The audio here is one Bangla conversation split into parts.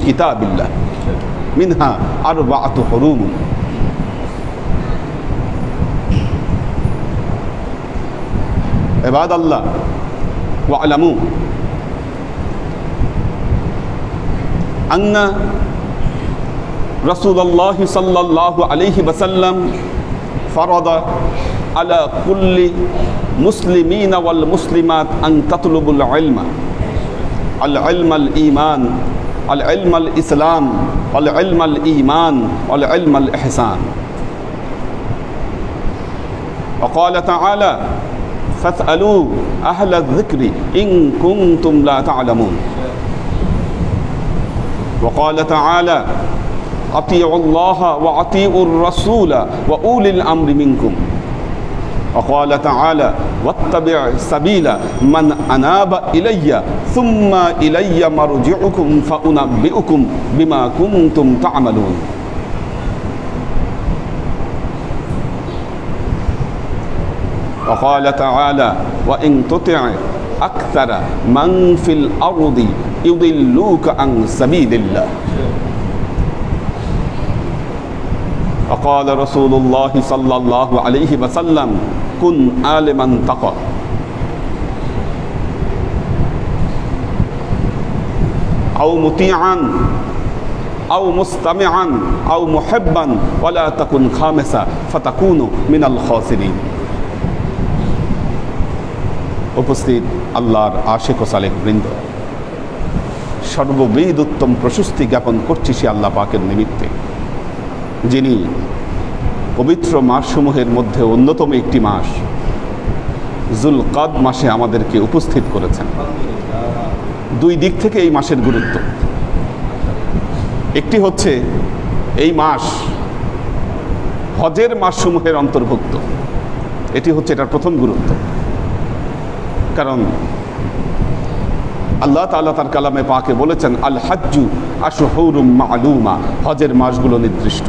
কিতাবিল্লাহ মিনহা আরবাআতু হুরুম। ইবাদাল্লাহ ওয়া'লামু আন্না রাসূলুল্লাহ সাল্লাল্লাহু আলাইহি ওয়াসাল্লাম ফারাদা আলা কুল্লি মুসলিমিনা ওয়াল মুসলিমাত আন তাতলুবুল ইলমা আল ইলমাল ঈমান আল ইলমাল ইসলাম আল ইলমাল ঈমান আল ইলমাল ইহসান। وقال تعالى فاسألوا أهل الذكر إن كنتم لا تعلمون. وقال تعالى أطيعوا الله وأطيعوا الرسول وأولي الأمر منكم. وقال تعالى واتبع سبيل من أناب إلي ثم إلي مرجعكم فأنبئكم بما كنتم تعملون. وقال تعالى وإن تطع أكثر من في الأرض يضلوك عن سبيل الله. وقال رسول الله صلى الله عليه وسلم كن عالما تقى. أو مطيعا أو مستمعا أو محبا ولا تكن خامسا فتكون من الخاسرين. উপস্থিত আল্লাহর আশিক ও সালেক বৃন্দ, সর্ববিধ উত্তম প্রশস্তি জ্ঞাপন করছি সে আল্লাহ পাকের নিমিত্তে, যিনি পবিত্র মাসসমূহের মধ্যে অন্যতম একটি মাস যুলকাদ মাসে আমাদেরকে উপস্থিত করেছেন। দুই দিক থেকে এই মাসের গুরুত্ব। একটি হচ্ছে এই মাস হজের মাসসমূহের অন্তর্ভুক্ত, এটি হচ্ছে এটার প্রথম গুরুত্ব। কারণ আল্লাহ তাআলা তার কালামে পাকে বলেছেন আল হাজ্জু আশহুরুম মা'লুমা, হজের মাসগুলো নির্দিষ্ট।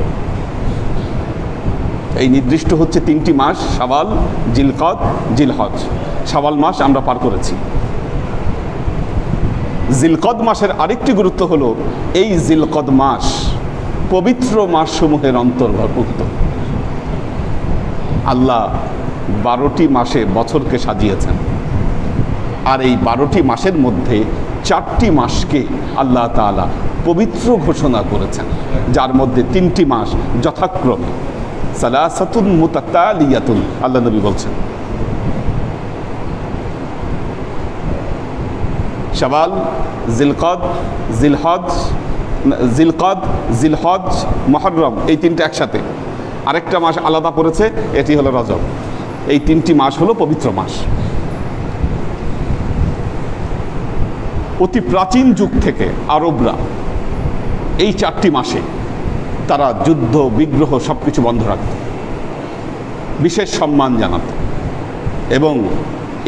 এই নির্দিষ্ট হচ্ছে তিনটি মাস, শাওয়াল, জিলকদ, জিলহজ। শাওয়াল মাস আমরা পার করেছি। জিলকদ মাসের আরেকটি গুরুত্ব হলো এই জিলকদ মাস পবিত্র মাসসমূহের অন্তর্ভুক্ত। আল্লাহ 12টি মাসে বছরকে সাজিয়েছেন, আর এই 12টি মাসের মধ্যে 4টি মাসকে আল্লাহ তাআলা পবিত্র ঘোষণা করেছেন, যার মধ্যে 3টি মাস যথাক্রমে সালাসাতুন মুতাতালিয়াতুন, আল্লাহ নবী বলছেন। শাওয়াল, জিলকদ, জিলহজ, মুহররম, এই তিনটা একসাথে। আরেকটা মাস আলাদা পড়েছে, এটি হলো রজব। এই 3টি মাস হলো পবিত্র মাস। অতি প্রাচীন যুগ থেকে আরবরা এই 4টি মাসে তারা যুদ্ধ বিগ্রহ সব কিছু বন্ধ রাখত, বিশেষ সম্মান জানাত, এবং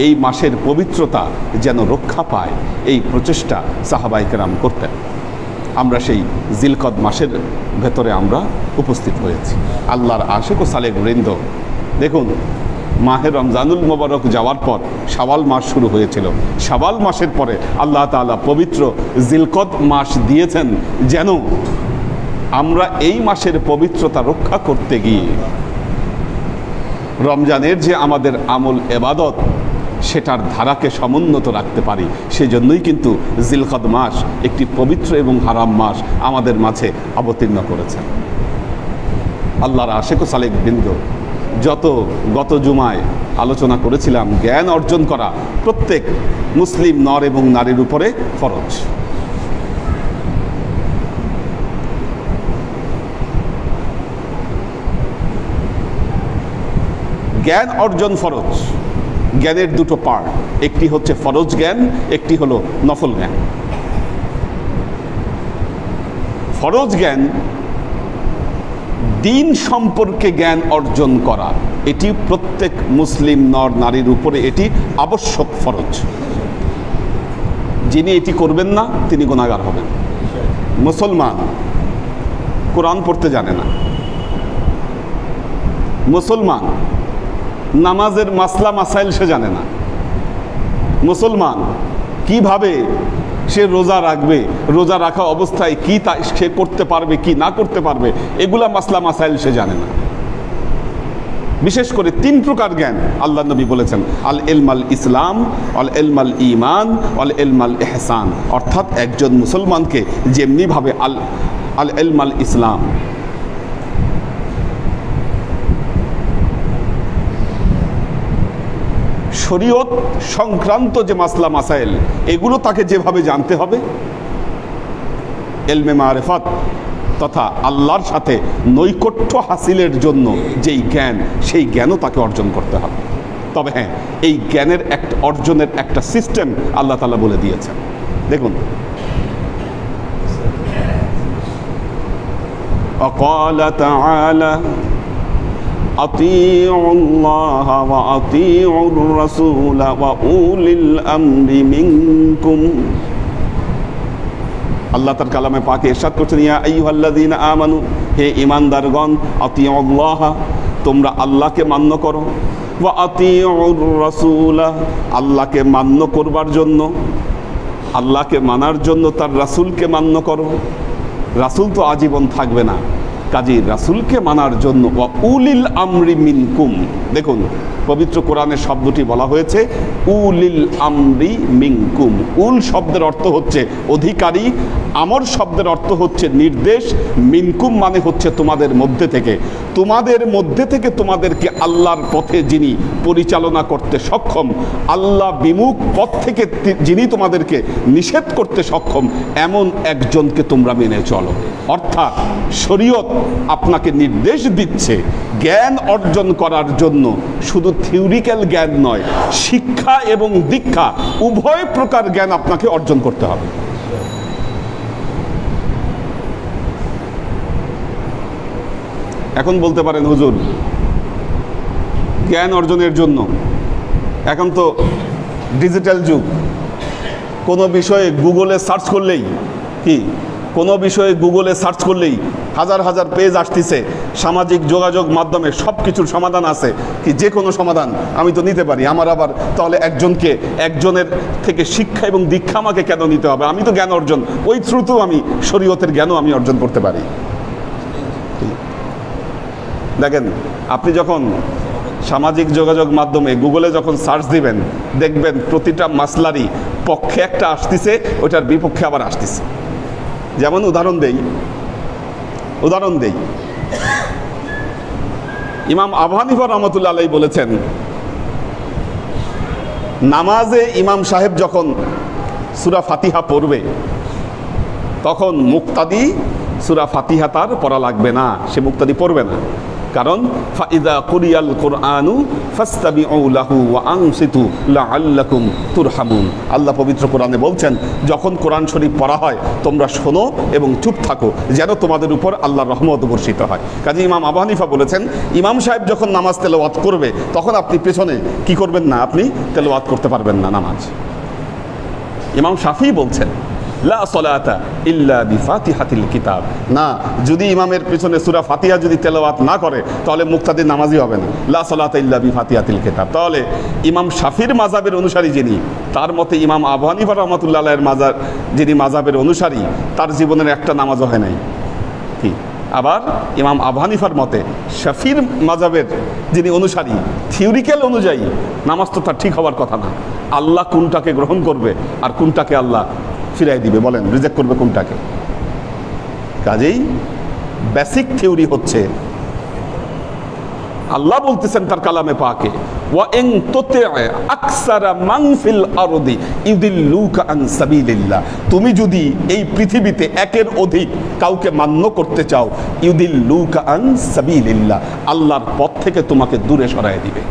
এই মাসের পবিত্রতা যেন রক্ষা পায় এই প্রচেষ্টা সাহাবায়ে কেরাম করতেন। আমরা সেই জিলকদ মাসের ভেতরে আমরা উপস্থিত হয়েছি। আল্লাহর আশিক ও সালেক বৃন্দ, দেখুন মাহে রমজানুল মোবারক যাওয়ার পর শাওয়াল মাস শুরু হয়েছিল। শাওয়াল মাসের পরে আল্লাহ তাআলা পবিত্র জিলকদ মাস দিয়েছেন, যেন আমরা এই মাসের পবিত্রতা রক্ষা করতে গিয়ে রমজানের যে আমাদের আমল এবাদত সেটার ধারাকে সমুন্নত রাখতে পারি। সেজন্যই কিন্তু জিলকদ মাস একটি পবিত্র এবং হারাম মাস আমাদের মাঝে অবতীর্ণ করেছেন। আল্লাহর আশিক ও সালেক বৃন্দ, গত জুমায় আলোচনা করেছিলাম জ্ঞান অর্জন করা প্রত্যেক মুসলিম নর এবং নারীর উপরে ফরজ। জ্ঞান অর্জন ফরজ। জ্ঞানের দুটো পার্ট, একটি হচ্ছে ফরজ জ্ঞান, একটি হলো নফল জ্ঞান। ফরজ জ্ঞান, দিন সম্পর্কে জ্ঞান অর্জন করা, এটি প্রত্যেক মুসলিম নর নারীর উপরে এটি আবশ্যক ফরজ। যিনি এটি করবেন না তিনি গুনাহগার হবেন। মুসলমান কোরআন পড়তে জানে না, মুসলমান নামাজের মাসলা মাসাইল সে জানে না, মুসলমান কিভাবে সে রোজা রাখবে, রোজা রাখা অবস্থায় কি তা সে করতে পারবে কি না করতে পারবে, এগুলা মাসলা মাসাইল সে জানে না। বিশেষ করে 3 প্রকার জ্ঞান আল্লাহ নবী বলেছেন, আল ইলমাল ইসলাম, আল ইলমাল ঈমান, আল ইলমাল ইহসান। অর্থাৎ একজন মুসলমানকে যেমনিভাবে আল ইলমাল ইসলাম, শরীয়ত সংক্রান্ত যে মাসলা মাসাইল এগুলো তাকে যেভাবে জানতে হবে, ইলমে মারিফাত তথা আল্লাহর সাথে নৈকট্য হাসিলের জন্য যেই জ্ঞান, সেই জ্ঞানও তাকে অর্জন করতে হবে। তবে হ্যাঁ, এই জ্ঞানের একটা অর্জনের একটা সিস্টেম আল্লাহ তাআলা বলে দিয়েছেন। দেখুন, وقال تعالى أطيعوا الله وأطيعوا الرسول وأولي الأمر منكم। আল্লাহ তার কালামে পাকে ইরশাদ করছেন, ইয়া আইয়ুহাল্লাযীনা আমানু, হে ঈমানদারগণ, আতিউল্লাহ, তোমরা আল্লাহকে মান্য করো, ওয়া আতিউর রাসূল, আল্লাহকে মান্য করবার জন্য, আল্লাহকে মানার জন্য তার রাসূলকে মান্য করো। রাসূল তো আজীবন থাকবে না, কাজী রাসূলকে মানার জন্য ওয়া উলিল আমরি মিনকুম। দেখুন, পবিত্র কোরআনের শব্দটি বলা হয়েছে উলিল আমরি মিনকুম। উল শব্দের অর্থ হচ্ছে অধিকারী, আমর শব্দের অর্থ হচ্ছে নির্দেশ, মিনকুম মানে হচ্ছে তোমাদের মধ্যে থেকে। তোমাদের মধ্যে থেকে তোমাদেরকে আল্লাহর পথে যিনি পরিচালনা করতে সক্ষম, আল্লাহ বিমুখ পথ থেকে যিনি তোমাদেরকে নিষেধ করতে সক্ষম, এমন একজনকে তোমরা মেনে চলো। অর্থাৎ শরীয়ত আপনাকে নির্দেশ দিচ্ছে জ্ঞান অর্জন করার জন্য শুধু থিওরিক্যাল জ্ঞান নয়, শিক্ষা এবং দীক্ষা উভয় প্রকার জ্ঞান আপনাকে অর্জন করতে হবে। এখন বলতে পারেন, হুজুর জ্ঞান অর্জনের জন্য এখন তো ডিজিটাল যুগ, কোনো বিষয়ে গুগলে সার্চ করলেই কোনো বিষয়ে গুগলে সার্চ করলেই হাজার হাজার পেজ আসতেছে, সামাজিক যোগাযোগ মাধ্যমে সব কিছুর সমাধান আছে, যে কোনো সমাধান আমি তো নিতে পারি। আমার আবার তাহলে একজনের থেকে শিক্ষা এবং দীক্ষা আমাকে কেন নিতে হবে? আমি তো জ্ঞান অর্জন ওই থ্রুতেও আমি শরীয়তের জ্ঞানও আমি অর্জন করতে পারি। দেখেন, আপনি যখন সামাজিক যোগাযোগ মাধ্যমে গুগলে যখন সার্চ দিবেন, দেখবেন প্রতিটা মাসলারই পক্ষে একটা আসতেছে, ওইটার বিপক্ষে আবার আসতেছে। যেমন উদাহরণ দেই, ইমাম আবু হানিফা রাহমাতুল্লাহ আলাইহি বলেছেন, নামাজে ইমাম সাহেব যখন সূরা ফাতিহা পড়বে তখন মুক্তাদি সূরা ফাতিহা তার পড়া লাগবে না, সে মুক্তাদি পড়বে না। কারণ ফাইদা কুরিয়াল কুরআনু ফাসতাবিউ লাহু ওয়া আনসিতু লাআল্লাকুম তুরহামুন। আল্লাহ পবিত্র কোরআনে বলছেন, যখন কোরআন শরীফ পড়া হয় তোমরা শোনো এবং চুপ থাকো, যেন তোমাদের উপর আল্লাহর রহমত বর্ষিত হয়। কাজে ইমাম আবু হানিফা বলেছেন, ইমাম সাহেব যখন নামাজ তেলাওয়াত করবে তখন আপনি পেছনে কি করবেন না, আপনি তেলাওয়াত করতে পারবেন না নামাজ। ইমাম শাফিঈ বলছেন, লা সলাতা ইল্লা বিফাতিহাতিল কিতাব, না, যদি ইমামের পিছনে সূরা ফাতিহা যদি তেলাওয়াত না করে তাহলে মুক্তাদি নামাজই হবে না। লা সলাতা ইল্লা বিফাতিহাতিল কিতাব। তাহলে ইমাম শাফির মাযহাবের অনুসারী যিনি, তার মতে ইমাম আবু হানিফা রাহমাতুল্লাহ আলাইহির মাযহাব যিনি মাযহাবের অনুসারী, তার জীবনের একটা নামাজও হয় নাই। কি আবার ইমাম আবু হানিফার মতে শাফির মাযহাবের যিনি অনুসারী, থিওরিক্যাল অনুযায়ী নামাজ তো তার ঠিক হওয়ার কথা না। আল্লাহ কোনটাকে গ্রহণ করবে আর কোনটাকে আল্লাহ ফিরাই দিবে, বলেন রিজেক্ট করবে কোনটাকে? কাজেই বেসিক থিওরি হচ্ছে, আল্লাহ বলতেছেন তার কালামে পাকে, ওয়া ইন তুতি আকসারা মান ফিল আরদি ইউদিল্লুকা আন সাবিলিল্লাহ, তুমি যদি এই পৃথিবীতে একের অধিক কাউকে মান্য করতে চাও, ইউদিল্লুকা আন সাবিলিল্লাহ, আল্লাহর পথ থেকে তোমাকে দূরে সরায় দিবে।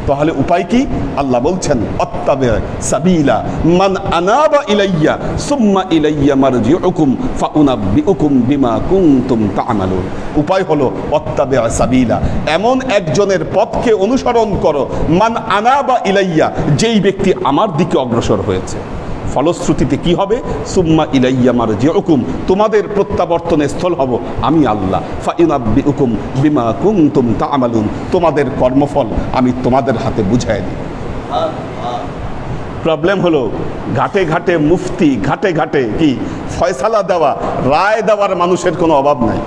তাহলে উপায় কি? আল্লাহ বলছেন, উপায় হলো এমন একজনের পথকে অনুসরণ করো, মান আনাবা ইলাইয়া, যেই ব্যক্তি আমার দিকে অগ্রসর হয়েছে, ফলশ্রুতিতে কি হবে? সুম্মা ইলাইয়া মারজিউকুম, তোমাদের প্রত্যাবর্তনের স্থল হব আমি আল্লাহ। ফাইউনাব্বিউকুম বিমা কুনতুম তা'মালুন, তোমাদের কর্মফল আমি তোমাদের হাতে বুঝাই দিই। প্রবলেম হলো ঘাটে ঘাটে মুফতি, ঘাটে ঘাটে কি ফয়সালা দেওয়া, রায় দেওয়ার মানুষের কোনো অভাব নাই।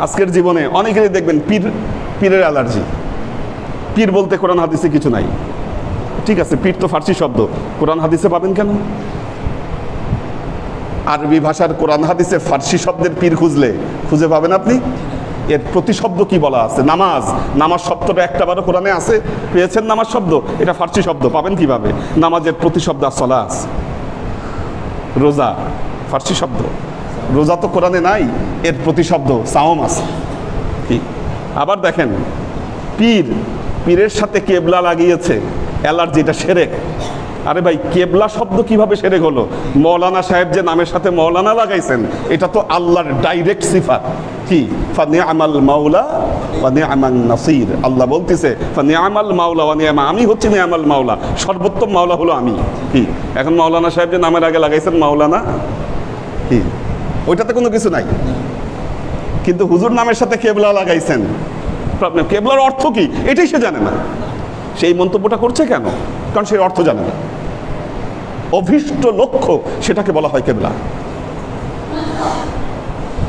আজকের জীবনে অনেকেরই দেখবেন পীরের অ্যালার্জি। পীর বলতে কোরআন হাদিসে কিছু নাই। ঠিক আছে, পীর তো ফার্সি শব্দ, কোরআন হাদিসে পাবেন কেন? আরবি ভাষার কোরআন হাদিসে ফার্সি শব্দের পীর খুঁজে পাবেন আপনি? এর প্রতিশব্দ কি বলা আছে? নামাজ। নামাজ শব্দটা একটাবারও কোরআনে আছে? পেয়েছেন নামাজ শব্দ? এটা ফার্সি শব্দ, পাবেন কিভাবে? নামাজের প্রতিশব্দ সালাত। রোজা ফার্সি শব্দ, রোজা তো কোরআনে নাই, এর প্রতিশব্দ সাওম আছে। কি আবার দেখেন, পীরের সাথে কেবলা লাগিয়েছে, অ্যালার্জি, এটা শিরক। আরে ভাই, কেবলা শব্দ কিভাবে শিরক হলো? মৌলানা সাহেব যে নামের সাথে মৌলানা লাগাইছেন, এটা তো আল্লাহর ডাইরেক্ট সিফাত। কি ফানিআমাল মাওলা ওয়া নিআমান নাসির, আল্লাহ বলতেছে ফানিআমাল মাওলা ওয়া নিআমা, আমি হচ্ছি নিআমাল মাওলা, সর্বোত্তম মাওলা হলো আমি। কি এখন মৌলানা সাহেব যে নামের আগে লাগাইছেন মাওলানা, কি ওইটাতে কোনো কিছু নাই, কিন্তু হুজুর নামের সাথে কেবলা লাগাইছেন। প্রবলেম, কেবলার অর্থ কি এটাই সে জানে না। সেই মন্তব্যটা করছে কেন? কারণ সেই অর্থ জানে না। অভীষ্ট লক্ষ্য, সেটাকে বলা হয় কেবলা।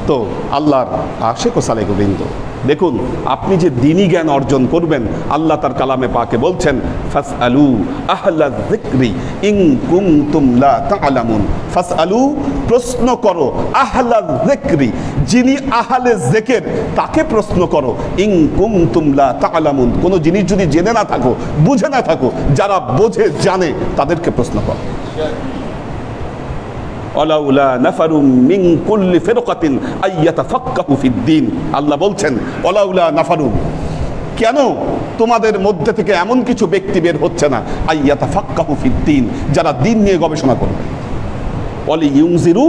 তো আল্লাহর আশিক ও সালেক বৃন্দ, দেখুন, আপনি যে দ্বীনি জ্ঞান অর্জন করবেন, আল্লাহ তার কালামে পাকে বলছেন ফাসআলু আহলা যিকরি ইন কুনতুম লা তা'লামুন। ফাসআলু, প্রশ্ন করো, আহলা যিকরি, যিনি আহলে যিকির, তাকে প্রশ্ন করো, ইন কুনতুম লা তা'লামুন, কোনো জিনিস যদি জেনে না থাকো, বুঝে না থাকো, যারা বোঝে জানে তাদেরকে প্রশ্ন করো। ওয়ালাউলা নাফারুম মিন কুল্লি ফিরকাতিন আইয়াতাফাক্কাহু ফিদ্দীন, আল্লাহ বলছেন ওয়ালাউলা নাফারুম, কেন তোমাদের মধ্যে থেকে এমন কিছু ব্যক্তি বের হচ্ছে না, আইয়াতাফাক্কাহু ফিদ্দীন, যারা দ্বীন নিয়ে গবেষণা করবে। ওয়ালিইউনজিরু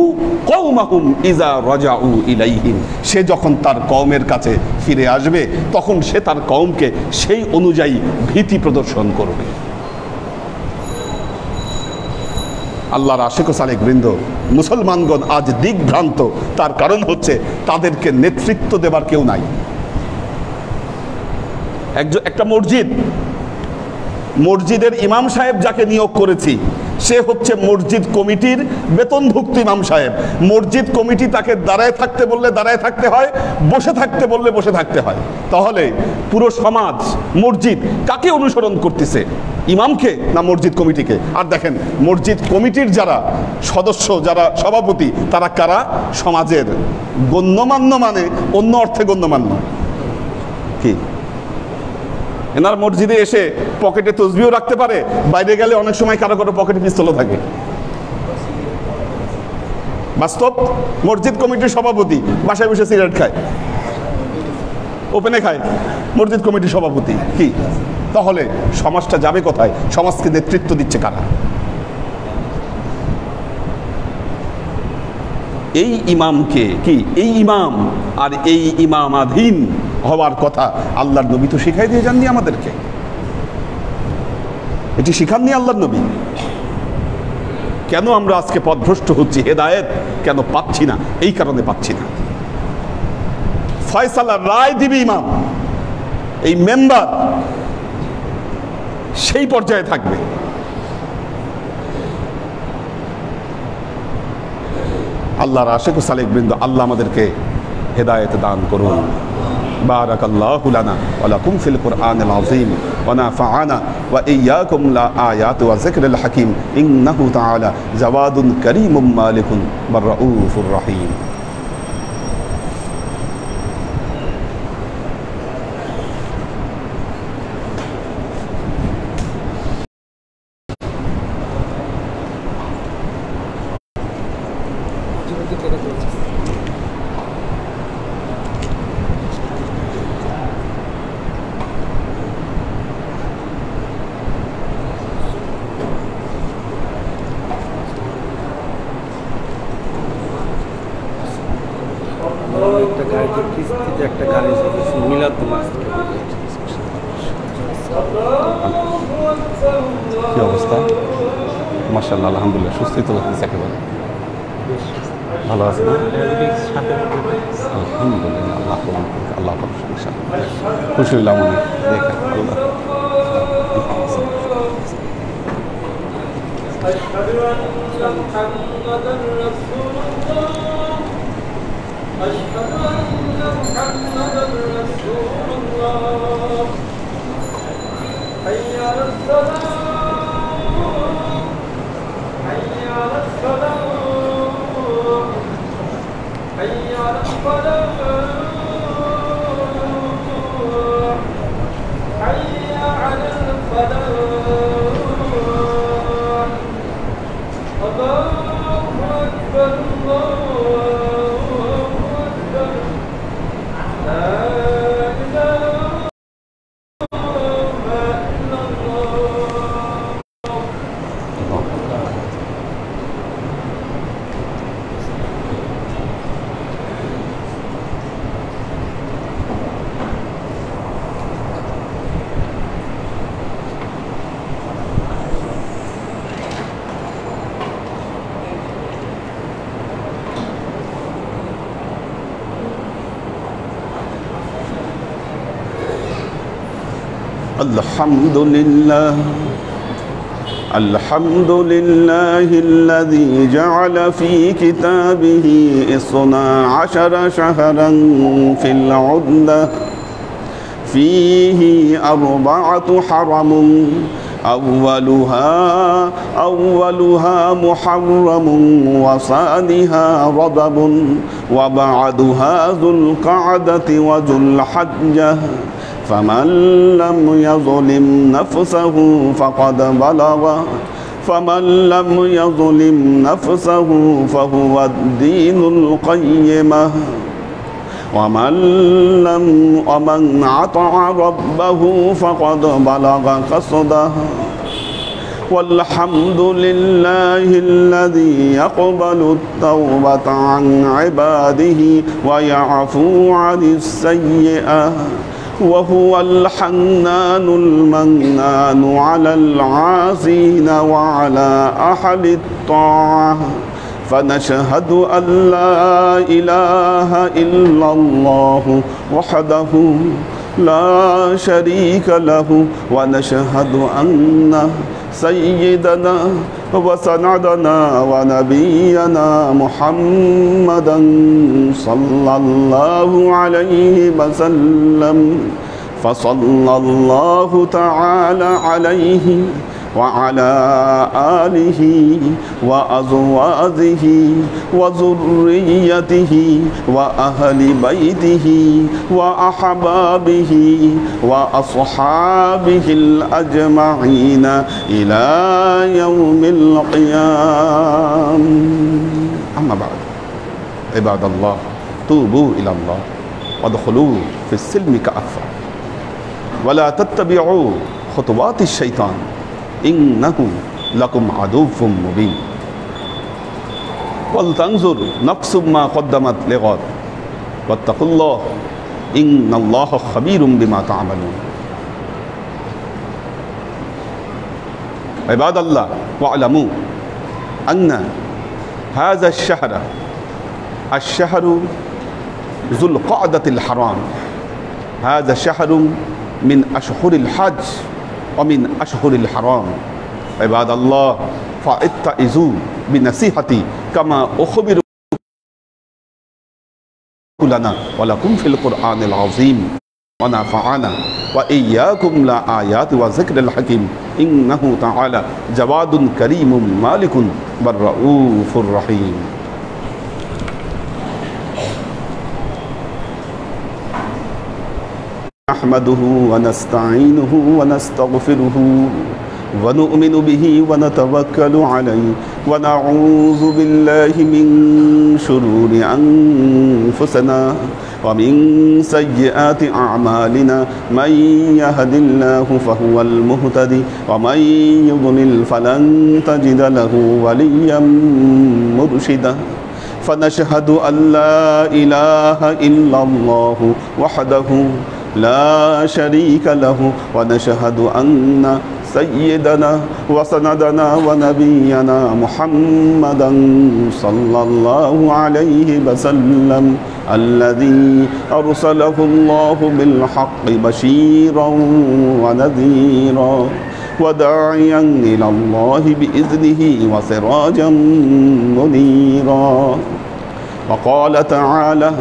কওমাহুম ইযা রাজাউ ইলাইহিম, সে যখন তার কওমের কাছে ফিরে আসবে, তখন সে তার কওমকে সেই অনুযায়ী ভীতি প্রদর্শন করবে। আল্লাহর আশিক ও সালেক বৃন্দ, মুসলমানগণ আজ দিকভ্রান্ত, তার কারণ হচ্ছে তাদেরকে নেতৃত্ব দেবার কেউ নাই। একটা মসজিদের ইমাম সাহেব যাকে নিয়োগ করেছি, সে হচ্ছে মসজিদ কমিটির বেতনভুক্ত ইমাম সাহেব। মসজিদ কমিটি তাকে দাঁড়ায় থাকতে বললে দাঁড়ায় থাকতে হয়, বসে থাকতে বললে বসে থাকতে হয়। তাহলে পুরো সমাজ, মসজিদ কাকে অনুসরণ করতেছে? ইমামকে না মসজিদ কমিটিকে? আর দেখেন, মসজিদ কমিটির যারা সদস্য, যারা সভাপতি, তারা কারা? সমাজের গণ্যমান্য, মানে অন্য অর্থে গণ্যমান্য। কি এনার মসজিদে এসে পকেটে তসবিও রাখতে পারে, বাইরে গেলে অনেক সময় কারো কারো পকেটে পিস্তলও থাকে। বাস্তব, মসজিদ কমিটির সভাপতি বাসায় বসে সিগারেট খায়, ওপেনে খায়, মসজিদ কমিটির সভাপতি। কি তাহলে সমাজটা যাবে কোথায়? সমাজকে নেতৃত্ব দিচ্ছে কারা? এই ইমামকে, কি এই ইমাম আর এই ইমামাধীন হওয়ার কথা আল্লাহর নবী তো শিখাই দিয়ে যাননি আমাদেরকে। এটি শিখাননি আল্লাহর নবী। কেন আমরা আজকে পথভ্রষ্ট হচ্ছি? হেদায়েত কেন পাচ্ছি না? এই কারণে পাচ্ছি না। ফয়সালা, রায় দিবি ইমাম, এই মেম্বার সেই পর্যায়ে থাকবে। আল্লাহর আশিক ও সালেক বৃন্দ, আল্লাহ আমাদেরকে হেদায়েত দান করুন। বারাকাল্লাহু লানা ওয়া লাকুম ফিল কুরআনিল আযীম ওয়া নাফা'ানা ওয়া ইয়্যাকুম লা আয়াতি ওয়া যিকরিল হাকীম ইন্নাহু তাআলা জাওয়াদুন কারীমুম মালিকুন বার রাউফুর রহিম। মাশাআল্লাহ, আলহামদুলিল্লাহ, সুস্থই তো লাগতেছে একেবারে। ভালো আছে না? আলহামদুলিল্লাহ, আল্লাহ কবুল করুক, আল্লাহ ভরসা ইনশাআল্লাহ। খুশি হইলাম অনেক দেখে। আল্লাহ أشهد أن محمدا رسول الله أشهد أن محمدا رسول الله حي على الصلاة حي على الصلاة حي على الفلاح حي على الفلاح الله أكبر الله أكبر لا إله إلا الله الحمد لله الحمد لله الذي جعل في كتابه 12 شهرا في العدة فيه 4 حرم أولها محرم وصانها رجب وبعدها ذو القعدة وذو الحجة فمن لم يظلم نفسه فقد بلغ فمن لم يظلم نفسه فهو الدين القيمة ومن عطع ربه فقد بلغ قصده والحمد لله الذي يقبل التوبة عن عباده ويعفو عن السيئة وهو الحنان المنان على العاصين وعلى أهل الطاعة فنشهد أن لا إله إلا الله وحده لا شريك له ونشهد أن سيدنا وسندنا ونبينا محمدا صلى الله عليه وسلم فصلى الله تعالى عليه وعلى آله وأزواجه وذريته وأهل بيته وأحبابه وأصحابه الأجمعين إلى يوم القيامة. أما بعد عباد الله توبوا إلى الله وادخلوا في السلم كافة ولا تتبعوا خطوات الشيطان إنه لكم عدو مبين ولتنظر نفس ما قدمت لغد واتقوا الله إن الله خبير بما تعملون. عباد الله واعلموا أن هذا الشهر ذو القعدة الحرام هذا شهر من أشهر الحج ومن أشهر الحرام. عباد الله فاتعظوا بنصيحتي كما أخبر لنا ولكم في القرآن العظيم ونفعنا وإياكم لآيات وذكر الحكيم إنه تعالى جواد كريم مالك بالرؤوف الرحيم. نحمده ونستعينه ونستغفره ونؤمن به ونتوكل عليه ونعوذ بالله من شرور أنفسنا ومن سيئات أعمالنا من يهد الله فهو المهتدي ومن يضلل فلن تجد له وليا مرشدا فنشهد أن لا إله إلا الله وحده لا شريك له ونشهد أن سيدنا وسندنا ونبينا محمدا صلى الله عليه وسلم الذي أرسله الله بالحق بشيرا ونذيرا وداعيا إلى الله بإذنه وسراجا منيرا. وقال تعالى: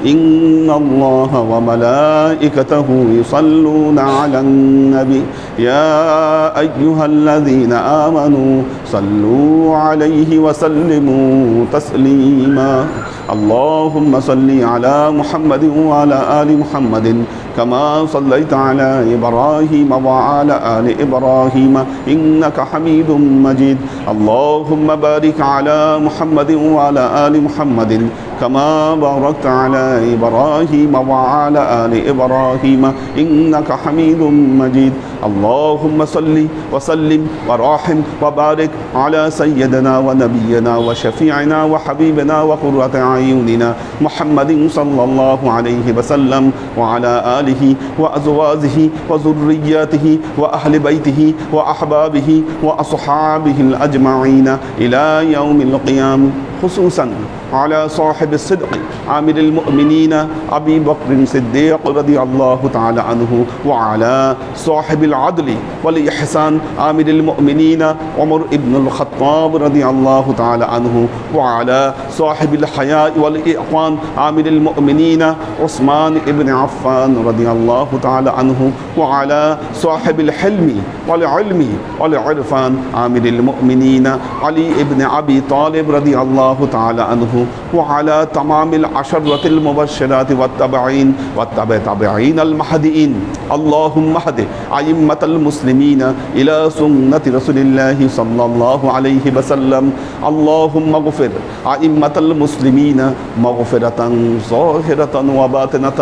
إن الله وملائكته يصلون على النبي يا أيها الذين آمنوا صلوا عليه وسلموا تسليما. اللهم صل على محمد وعلى آل محمد كما صليت على إبراهيم وعلى آل إبراهيم إنك حميد مجيد. اللهم بارك على محمد وعلى آل محمد كما باركت على إبراهيم وعلى آل إبراهيم إنك حميد مجيد. اللهم صل وسلم ورحم وبارك على سيدنا ونبينا وشفيعنا وحبيبنا وقرة أعيننا محمد صلى الله عليه وسلم وعلى آله وأزواجه وذرياته وأهل بيته وأحبابه وأصحابه الأجمعين إلى يوم القيامة، خصوصا على صاحب الصدق عامل المؤمنين أبي بكر الصديق رضي الله تعالى عنه، وعلى صاحب العدل والإحسان عامل المؤمنين عمر بن الخطاب رضي الله تعالى عنه، وعلى صاحب الحياء والإحسان عامل المؤمنين عثمان بن عفان رضي الله تعالى عنه، وعلى صاحب الحلم والعلم والعرفان عامل المؤمنين علي بن أبي طالب رضي الله تعالى عنه، وعلى تمام العشرة المبشرات والتابعين والتابعين المهديين. اللهم اهد أئمة المسلمين إلى سنة رسول الله صلى الله عليه وسلم. اللهم اغفر أئمة المسلمين مغفرة ظاهرة وباطنة.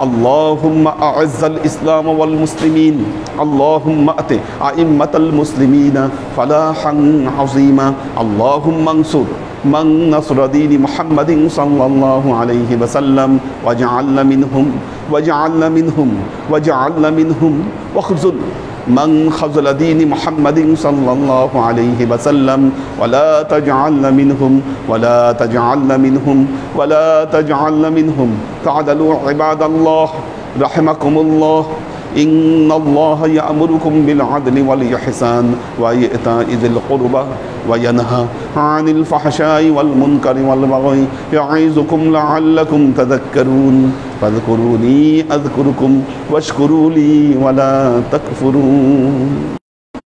اللهم أعز الإسلام والمسلمين. اللهم أت أئمة المسلمين فلاحا عظيما. اللهم انصر من نصر دين محمد صلى الله عليه وسلم وجعلنا منهم واخذل من خذل دين محمد صلى الله عليه وسلم ولا تجعلنا منهم. تعالوا عباد الله رحمكم الله. إن الله يأمركم بالعدل والإحسان وإيتاء ذي القربى وينهى عن الفحشاء والمنكر والبغي يعظكم لعلكم تذكرون. فاذكروني أذكركم واشكروا لي ولا تكفرون.